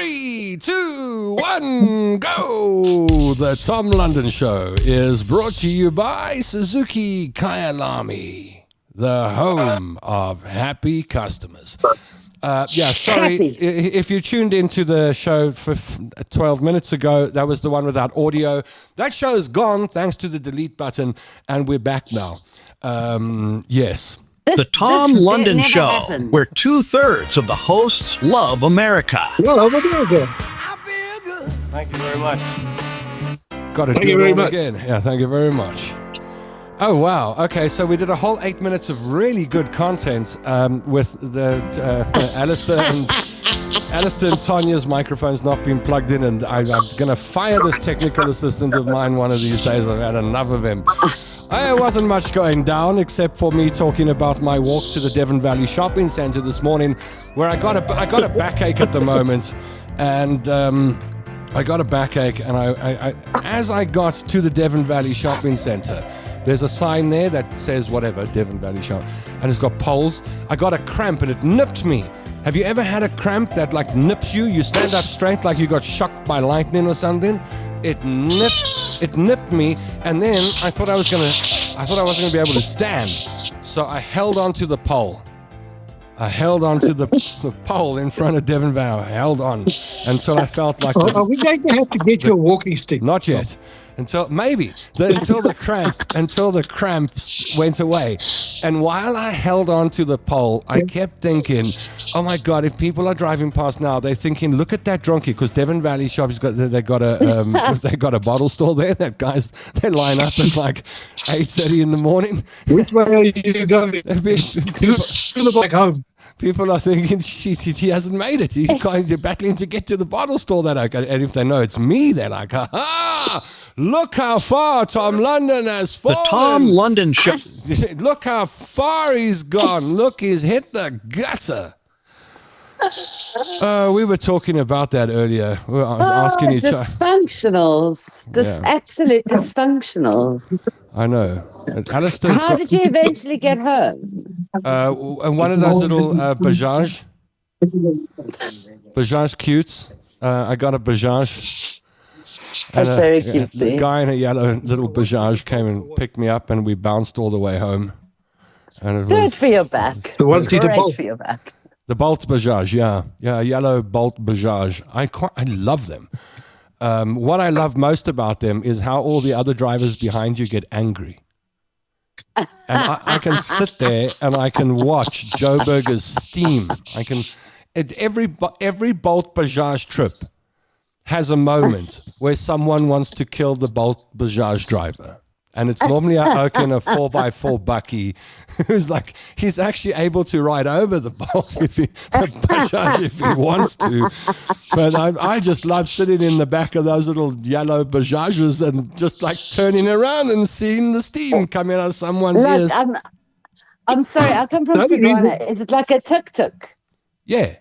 3, 2, 1, go! The Tom London Show is brought to you by Suzuki Kyalami, the home of happy customers. Sorry, if you tuned into the show for 12 minutes ago, that was the one without audio. That show is gone thanks to the delete button, and we're back now. Yes. The Tom London Show, where 2/3 of the hosts love America. Love America. Thank you very much. Got to do it all again. Yeah, thank you very much. Oh, wow. Okay, so we did a whole 8 minutes of really good content with the Alistair and Tanya's microphones not being plugged in, and I'm going to fire this technical assistant of mine one of these days. I've had enough of him. There wasn't much going down except for me talking about my walk to the Devon Valley Shopping Centre this morning, where I got a backache at the moment, and I got a backache, and I as I got to the Devon Valley Shopping Centre, there's a sign there that says whatever, Devon Valley Shop, and it's got poles. I got a cramp and it nipped me. Have you ever had a cramp that like nips you? You stand up straight like you got shocked by lightning or something. It nipped me, and then I thought I wasn't gonna be able to stand. So I held onto the pole. I held onto the pole in front of Devon Valley. I held on until I felt like. Are we going to have to get your walking stick? Not yet. Until the cramps went away. And while I held on to the pole, I kept thinking, oh my God, if people are driving past now, they're thinking, look at that drunkie, because Devon Valley Shop's they got a bottle store there. That guys, they line up at like 8:30 in the morning. Which way are you going? Back home. People are thinking, shit, he hasn't made it. He's battling to get to the bottle store. And if they know it's me, they're like, ha! Look how far Tom London has fallen. The Tom London Show. Look how far he's gone. Look, he's hit the gutter. We were talking about that earlier. We were asking each other. Dysfunctionals. Absolute dysfunctionals. I know. How did you eventually get home? One of those little Bajaj cutes. I got a Bajaj. That's very cute. The guy in a yellow little Bajaj came and picked me up, and we bounced all the way home. And it Good for your back. Great for your back. The Bolt Bajaj, yeah, yellow Bolt Bajaj. I love them. What I love most about them is how all the other drivers behind you get angry. And I can sit there and I can watch Joe Berger's steam. Every Bolt Bajaj trip has a moment where someone wants to kill the Bolt Bajaj driver. And it's normally a oak in a 4x4 bucky who's like, he's actually able to ride over the Bolt Bajaj if he wants to. But I just love sitting in the back of those little yellow Bajajes and just like turning around and seeing the steam coming out of someone's ears. I'm sorry, I come from Sudwana. Is it like a tuk-tuk? Yeah.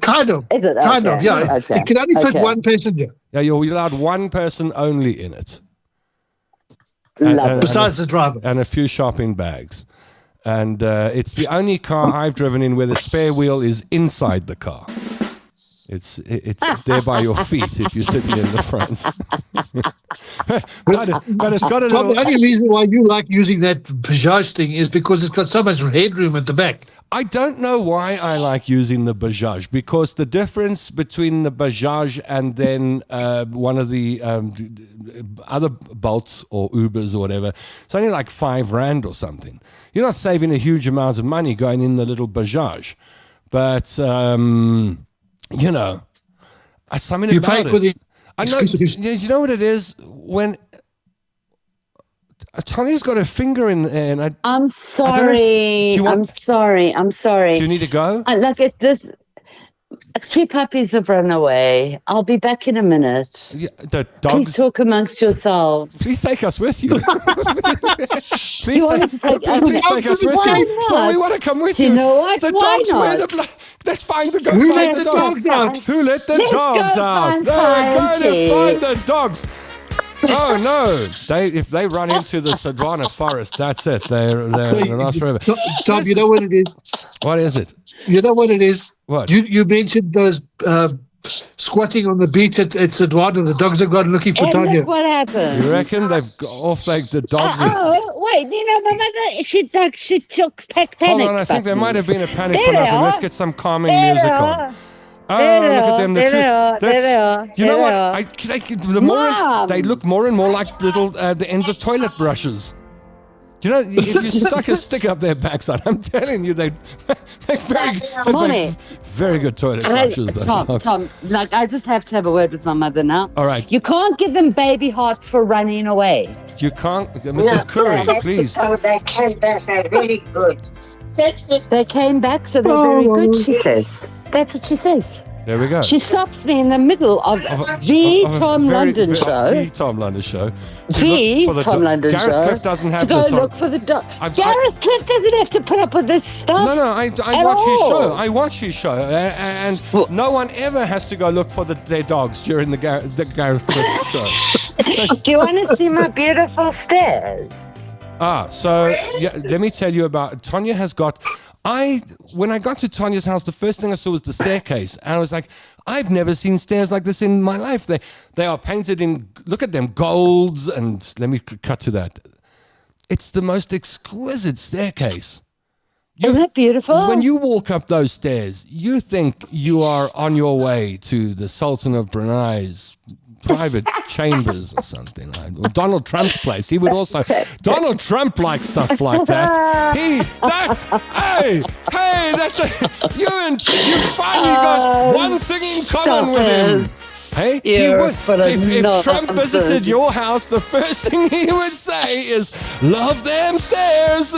Kind of. Is it? Kind of, yeah. Okay. It can only fit one passenger. Yeah, you're allowed one person only in it. Besides the driver. And a few shopping bags. And it's the only car I've driven in where the spare wheel is inside the car. It's there by your feet if you're sitting in the front. but it's got a little... The only reason why you like using that Bajaj thing is because it's got so much headroom at the back. I don't know why I like using the Bajaj, because the difference between the Bajaj and then one of the other Bolts or Ubers or whatever, it's only like R5 or something. You're not saving a huge amount of money going in the little Bajaj. But, something You about pay it. for the... I know, you know what it is? When... Tanya's got her finger in there, and I'm sorry. I'm sorry. Do you need to go? Look at this. Two puppies have run away. I'll be back in a minute. Yeah, the dogs. Please talk amongst yourselves. Please take us with you. Please take us with you. Well, we want to come with you. You know what? The Why dogs not? were the Let's find the dogs. Who let the dogs out? Who let the Let's dogs go out? find They're going to Auntie. find the dogs. Oh no! If they run into the Sudwana forest, that's it. They're lost forever. Tom, you know what it is? What is it? You know what it is? What? You mentioned those squatting on the beach at St. Juan, and the dogs have gone looking for And Tanya. look what happened. You reckon they've got off like the dogs? Wait, my mother, she took panic Hold on, I think there might have been a panic for nothing. Let's get some calming music on. Oh, look at them! There they are. You know There what? They look more and more like little the ends of toilet brushes. You know, if you stuck a stick up their backside, I'm telling you, they'd make very good toilet brushes. Tom, like, I just have to have a word with my mother now. All right. You can't give them baby hearts for running away. You can't, Mrs. Curry, please. They came back. They're really good. They came back, so they're very good, she says. That's what she says. There we go. She stops me in the middle of the Tom London show. The Tom London show. Gareth Cliff doesn't have to go this on. look for the dog. Gareth Cliff doesn't have to put up with this stuff. No, I watch his show. I watch his show, and no one ever has to go look for their dogs during the Gareth Cliff show. Do you want to see my beautiful stairs? So let me tell you about Tanya has got. When I got to Tanya's house, the first thing I saw was the staircase, and I was like, I've never seen stairs like this in my life. They are painted in, look at them, golds, and let me cut to that. It's the most exquisite staircase. Isn't that beautiful? When you walk up those stairs, you think you are on your way to the Sultan of Brunei's private chambers or something, or Donald Trump's place. He would also. Donald Trump likes stuff like that. Hey, that's you finally got one thing in common with him. Hey, he would. If Trump visited your house, the first thing he would say is, "Love them stairs."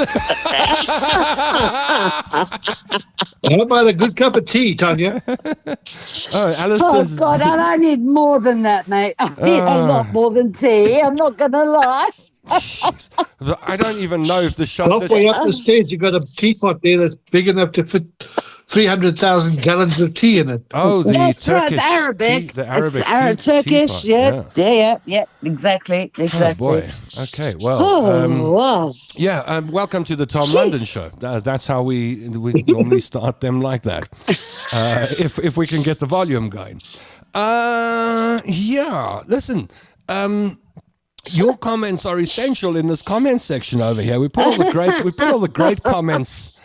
How about a good cup of tea, Tanya? Oh, God, I need more than that, mate. I need a lot more than tea. I'm not going to lie. I don't even know if the shop... Halfway up the stairs, you got a teapot there that's big enough to fit 300,000 gallons of tea in it. Oh, that's Turkish right, the Arabic. The Arabic Turkish, teapot. Yeah, exactly. Oh, boy. Okay, well... wow. Yeah, welcome to the Tom London Show. That's how we normally start them like that. If we can get the volume going. Listen... your comments are essential in this comment section over here. We put all the great comments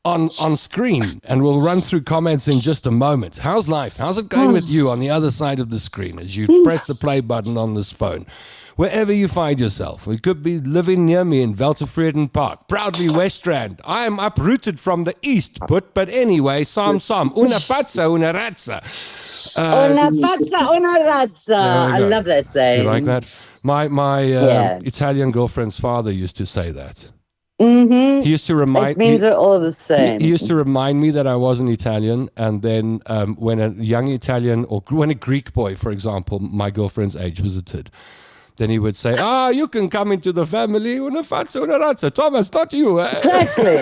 on screen, and we'll run through comments in just a moment. How's life? How's it going with you on the other side of the screen as you press the play button on this phone? Wherever you find yourself. You could be living near me in Weltevreden Park. Proudly Westrand. I am uprooted from the east, but anyway, Sam. Una fatza, una razza. Una fatza, una razza. I love that saying. You like that? My Italian girlfriend's father used to say that. Mm-hmm. He used to remind me. It means they're all the same. He used to remind me that I wasn't Italian, and then when a young Italian or when a Greek boy, for example, my girlfriend's age, visited, then he would say, you can come into the family, una fatza, una razza. Thomas, not you. Exactly.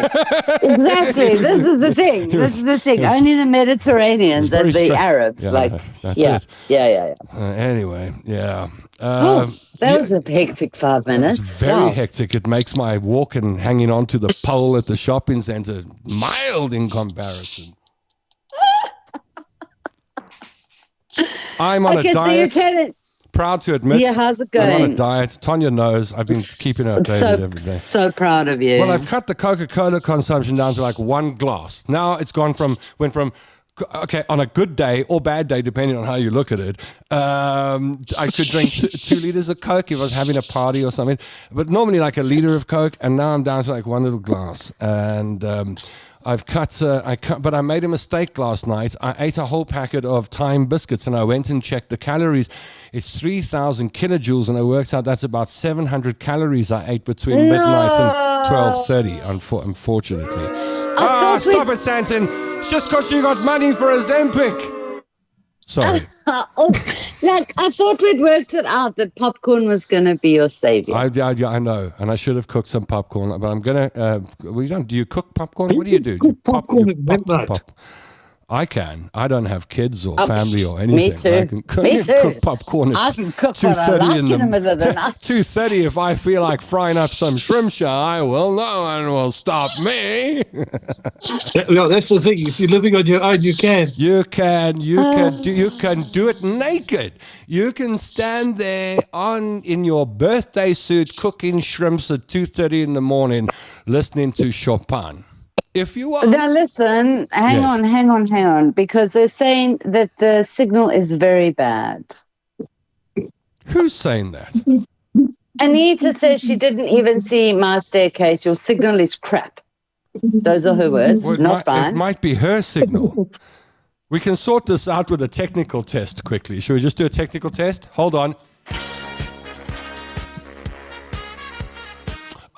This is the thing. Only the Mediterraneans and the Arabs. That's it. Yeah. Anyway, yeah. That was a hectic 5 minutes. It's very hectic. It makes my walk and hanging on to the pole at the shopping centre mild in comparison. I'm on a diet. Proud to admit. Yeah, how's it going? I'm on a diet. Tanya knows. I've been keeping her updated every day. So proud of you. Well, I've cut the Coca-Cola consumption down to like one glass. Now it's went from on a good day or bad day, depending on how you look at it, I could drink 2 liters of Coke if I was having a party or something, but normally like a liter of Coke, and now I'm down to like one little glass. And I've cut, but I made a mistake last night. I ate a whole packet of Time biscuits, and I went and checked the calories. It's 3,000 kilojoules, and it works out that's about 700 calories I ate between midnight and 12:30. Unfortunately. Stop it, Santon! It's just because you got money for a Zempic. Sorry. I thought we'd worked it out that popcorn was going to be your savior. I know, and I should have cooked some popcorn, but I'm gonna. Do you cook popcorn? What do you do? Popcorn at midnight. I can. I don't have kids or family or anything. Me too. I can Me too. cook popcorn I at can cook what I 2:30 like in the middle of the night. 2:30 if I feel like frying up some shrimp shy. Well, no one will stop me. Well, that's the thing. If you're living on your own, you can. You can do it naked. You can stand there in your birthday suit cooking shrimps at 2:30 in the morning, listening to Chopin. If you want. Now listen, hang on, because they're saying that the signal is very bad. Who's saying that? Anita says she didn't even see my staircase. Your signal is crap. Those are her words, Well, not mine. It might be her signal. We can sort this out with a technical test quickly. Should we just do a technical test? Hold on.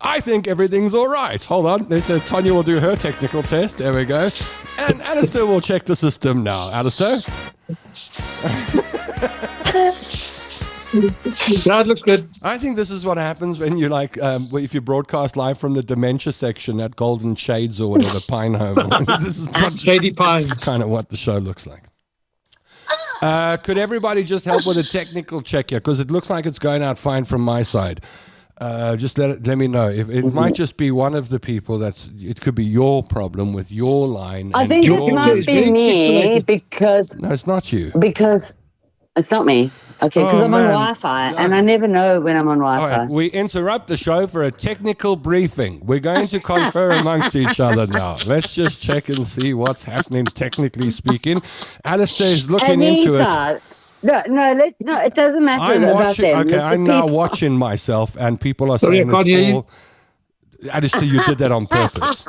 I think everything's all right. Hold on. Tanya will do her technical test. There we go. And Alistair will check the system now. Alistair? That looks good. I think this is what happens when you if you broadcast live from the dementia section at Golden Shades or whatever, Pine Home. This is Shady Pines. kind of what the show looks like. Could everybody just help with a technical check here? Because it looks like it's going out fine from my side. Just let me know. It might just be one of the people it could be your problem with your line. I think it might be me because... No, it's not you. Because it's not me. Okay, because I'm on man. Wi-Fi, and I never know when I'm on All Wi-Fi. right, we interrupt the show for a technical briefing. We're going to confer amongst each other now. Let's just check and see what's happening, technically speaking. Alistair is looking into it. No, it doesn't matter I'm about watching. them. Okay, It's the I'm now people. watching myself, and people are Sorry, saying I can't hear it's you. all. Alistair, you did that on purpose.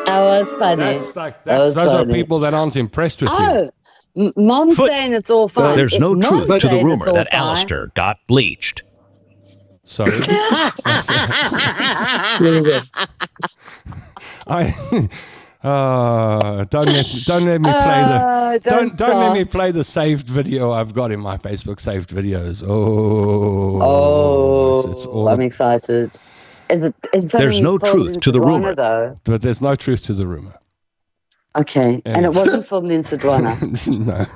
That was funny. Those are people that aren't impressed with you. Mom's saying it's all fine. There's If no Mom's truth to the saying it's rumor all that fine- Alistair got bleached. Sorry. There we go. Don't let me play don't let me start. play the saved video I've got in my Facebook saved videos. It's all, I'm excited. Is There's something no filmed truth in to the Sedwana, rumor. though? but there's no truth to the rumor. Okay, and it wasn't filmed in Sedwana. No.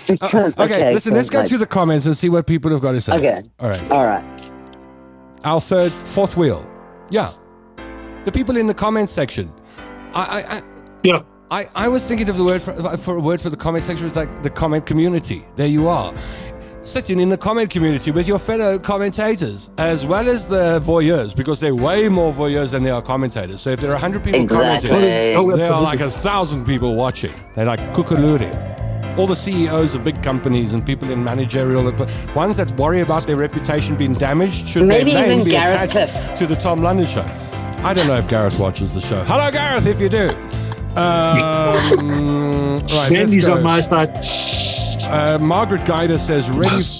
Because- Okay, listen, let's go good. to the comments and see what people have got to say. Okay. All right. All right. Our fourth wheel. Yeah. The people in the comments section. Yeah. I was thinking of the word for a word for the comment section. It's like the comment community. There you are. Sitting in the comment community with your fellow commentators, as well as the voyeurs, because there are way more voyeurs than there are commentators. So if there are 100 people Exactly. commenting, there are like 1,000 people watching. They're like kukuluri. All the CEOs of big companies and people in managerial, ones that worry about their reputation being damaged, should Maybe their name even be Gareth attached Piff. to the Tom London show. I don't know if Gareth watches the show. Hello, Gareth, if you do. Right, let's Andy's go. on my side. Margaret Guider says,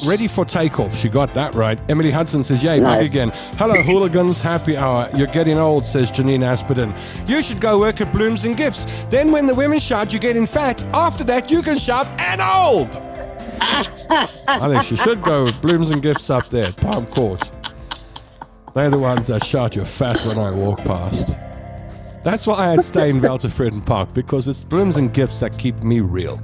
ready for takeoff. She got that right. Emily Hudson says, yay, back Nice. again. Hello, hooligans, happy hour. You're getting old, says Janine Aspiden. You should go work at Blooms and Gifts. Then when the women shout, you're getting fat. After that, you can shout, and old. I think she should go with Blooms and Gifts up there at Palm Court. They're the ones that shout, you're fat when I walk past. That's why I'd stay in Velterfreden Park, because it's Blooms and Gifts that keep me real.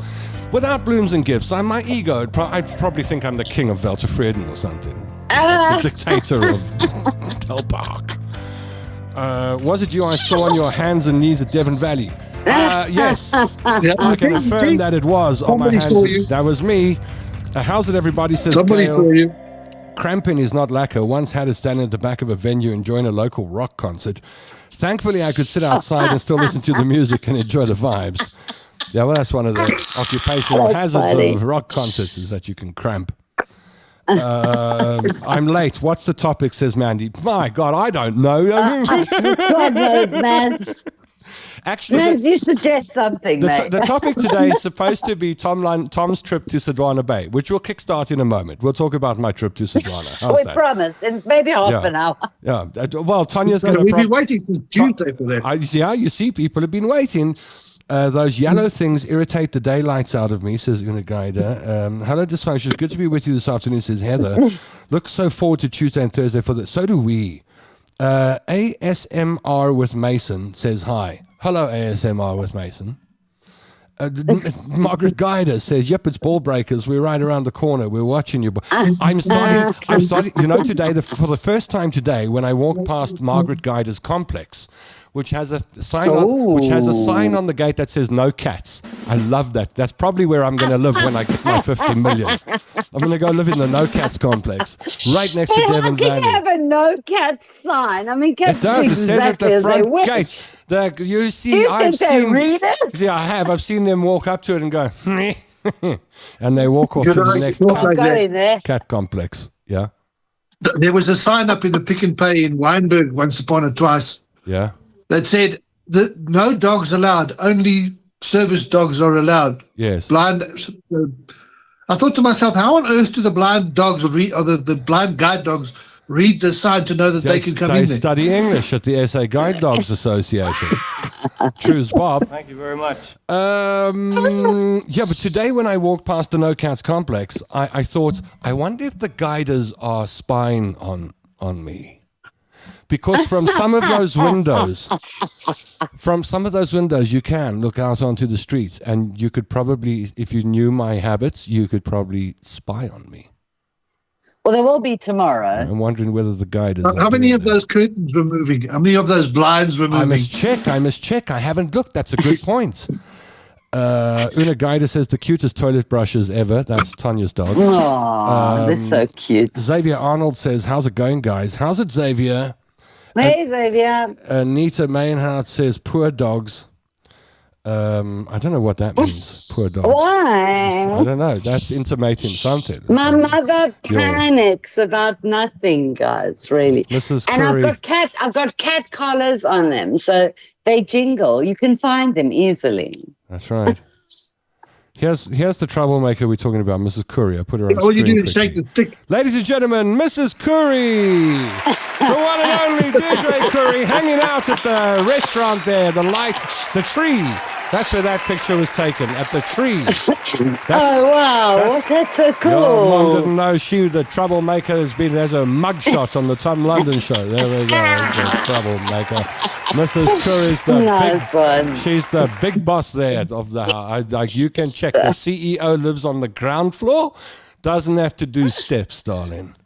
Without Blooms and Gifts, my ego, I'd probably think I'm the king of Velterfreden or something. The dictator of Del Park. Was it you I saw on your hands and knees at Devon Valley? Yes. Yeah, I can affirm that it was on my Somebody hands. saw you. That was me. How's it, everybody? Says Somebody Gail. for you. Cramping is not lacquer. Once had it standing at the back of a venue enjoying a local rock concert. Thankfully, I could sit outside and still listen to the music and enjoy the vibes. Yeah, well, that's one of the occupational That's hazards funny. of rock concerts is that you can cramp. I'm late. What's the topic, says Mandy. My God, I don't know. God knows, man. Actually, Man, you suggest something, mate. the topic today is supposed to be Tom's trip to Sedwana Bay, which we'll kickstart in a moment. We'll talk about my trip to Sedwana. How's We that? promise, in maybe half Yeah. an hour. Yeah. Well, Tanya's going We've to... been waiting since Tuesday for that. You see, people have been waiting. Those yellow things irritate the daylights out of me, says Unagaida. Hello, Dysfunctions. Good to be with you this afternoon, says Heather. Look so forward to Tuesday and Thursday for that. So do we. ASMR with Mason says hi. Hello, ASMR with Mason. Margaret Guider says, "Yep, it's ball breakers. We're right around the corner. We're watching you." I'm starting. You know, today, for the first time today, when I walked past Margaret Guider's complex, which has a sign on the gate that says "No cats." I love that. That's probably where I'm going to live when I get my 50 million. I'm going to go live in the No Cats complex, right next to Devon Valley. How can you have a no cat sign? I mean, cats It does. It says at the front gate. You see, I've seen. Read it? Yeah, I have. I've seen them walk up to it and go, and they walk off to the next cat complex. Yeah. There was a sign up in the Pick and Pay in Wynberg once upon a twice. Yeah. That said, no dogs allowed. Only service dogs are allowed. Yes. Blind. I thought to myself, how on earth do the blind dogs read, or the blind guide dogs read the sign to know that they can come in there? They study English at the SA Guide Dogs Association. Choose Bob. Thank you very much. Yeah, but today when I walked past the No Cats complex, I thought, I wonder if the guiders are spying on me. Because from some of those windows, you can look out onto the streets, and you could probably, if you knew my habits, you could probably spy on me. Well, there will be tomorrow. I'm wondering whether the guiders. How many of those curtains were moving? How many of those blinds were moving? I must check. I haven't looked. That's a good point. Una Guider says the cutest toilet brushes ever. That's Tanya's dog. Oh, they're so cute. Xavier Arnold says, "How's it going, guys? How's it, Xavier?" Hey, Xavier. Anita Mainhardt says, "Poor dogs." I don't know what that means. Poor dogs. Why? I don't know. That's intimating something. My mother panics about nothing, guys. Really. Mrs. And Curry. I've got cat collars on them, so they jingle. You can find them easily. That's right. Here's the troublemaker we're talking about, Mrs. Curry. I put her on All screen you do is quickly. shake the stick. Ladies and gentlemen, Mrs. Curry, the one and only DJ Curry, hanging out at the restaurant there, the light, the tree. That's where that picture was taken, at the tree. Oh, wow. That's so cool. Your mom didn't know the troublemaker there's a mugshot on the Tom London show. There we go, the troublemaker. Mrs. Curry's she's the big boss there of the house. Like, you can check, the CEO lives on the ground floor, doesn't have to do steps, darling.